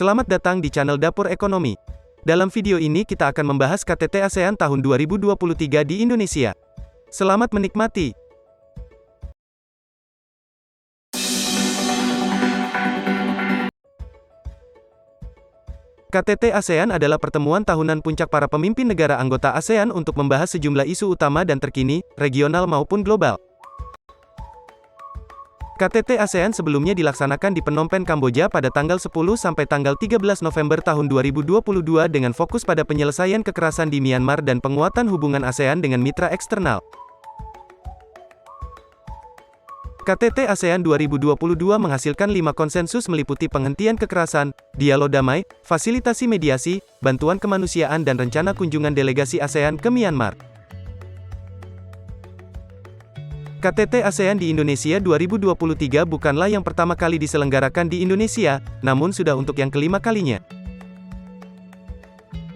Selamat datang di channel Dapur Ekonomi. Dalam video ini kita akan membahas KTT ASEAN tahun 2023 di Indonesia. Selamat menikmati. KTT ASEAN adalah pertemuan tahunan puncak para pemimpin negara anggota ASEAN untuk membahas sejumlah isu utama dan terkini, regional maupun global. KTT ASEAN sebelumnya dilaksanakan di Phnom Penh, Kamboja pada tanggal 10 sampai tanggal 13 November tahun 2022 dengan fokus pada penyelesaian kekerasan di Myanmar dan penguatan hubungan ASEAN dengan mitra eksternal. KTT ASEAN 2022 menghasilkan 5 konsensus meliputi penghentian kekerasan, dialog damai, fasilitasi mediasi, bantuan kemanusiaan dan rencana kunjungan delegasi ASEAN ke Myanmar. KTT ASEAN di Indonesia 2023 bukanlah yang pertama kali diselenggarakan di Indonesia, namun sudah untuk yang kelima kalinya.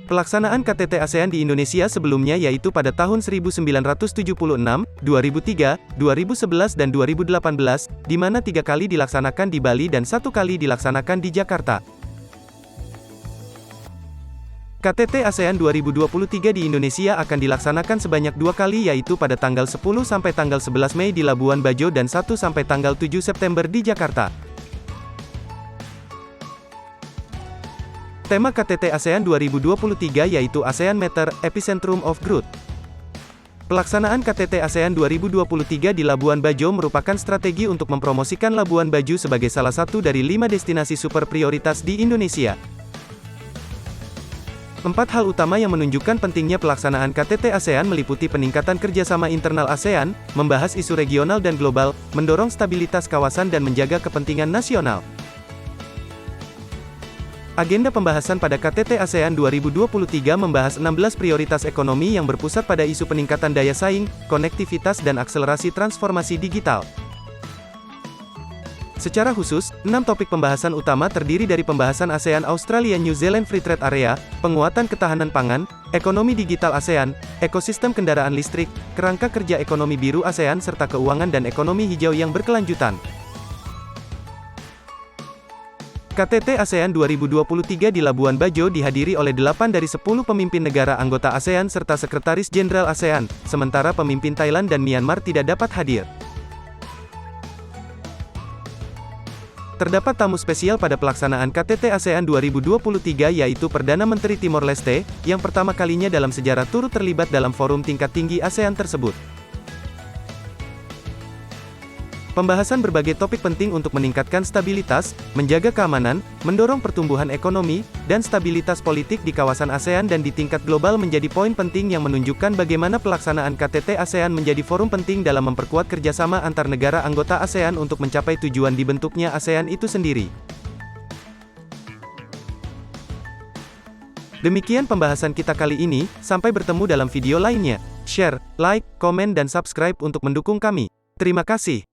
Pelaksanaan KTT ASEAN di Indonesia sebelumnya yaitu pada tahun 1976, 2003, 2011 dan 2018, di mana 3 kali dilaksanakan di Bali dan 1 kali dilaksanakan di Jakarta. KTT ASEAN 2023 di Indonesia akan dilaksanakan sebanyak 2 kali yaitu pada tanggal 10 sampai tanggal 11 Mei di Labuan Bajo dan 1 sampai tanggal 7 September di Jakarta. Tema KTT ASEAN 2023 yaitu ASEAN Matter, Epicentrum of Growth. Pelaksanaan KTT ASEAN 2023 di Labuan Bajo merupakan strategi untuk mempromosikan Labuan Bajo sebagai salah satu dari 5 destinasi super prioritas di Indonesia. 4 hal utama yang menunjukkan pentingnya pelaksanaan KTT ASEAN meliputi peningkatan kerjasama internal ASEAN, membahas isu regional dan global, mendorong stabilitas kawasan dan menjaga kepentingan nasional. Agenda pembahasan pada KTT ASEAN 2023 membahas 16 prioritas ekonomi yang berpusat pada isu peningkatan daya saing, konektivitas dan akselerasi transformasi digital. Secara khusus, 6 topik pembahasan utama terdiri dari pembahasan ASEAN Australia New Zealand Free Trade Area, penguatan ketahanan pangan, ekonomi digital ASEAN, ekosistem kendaraan listrik, kerangka kerja ekonomi biru ASEAN serta keuangan dan ekonomi hijau yang berkelanjutan. KTT ASEAN 2023 di Labuan Bajo dihadiri oleh 8 dari 10 pemimpin negara anggota ASEAN serta Sekretaris Jenderal ASEAN, sementara pemimpin Thailand dan Myanmar tidak dapat hadir. Terdapat tamu spesial pada pelaksanaan KTT ASEAN 2023 yaitu Perdana Menteri Timor Leste, yang pertama kalinya dalam sejarah turut terlibat dalam forum tingkat tinggi ASEAN tersebut. Pembahasan berbagai topik penting untuk meningkatkan stabilitas, menjaga keamanan, mendorong pertumbuhan ekonomi, dan stabilitas politik di kawasan ASEAN dan di tingkat global menjadi poin penting yang menunjukkan bagaimana pelaksanaan KTT ASEAN menjadi forum penting dalam memperkuat kerjasama antar negara anggota ASEAN untuk mencapai tujuan dibentuknya ASEAN itu sendiri. Demikian pembahasan kita kali ini, sampai bertemu dalam video lainnya. Share, like, komen dan subscribe untuk mendukung kami. Terima kasih.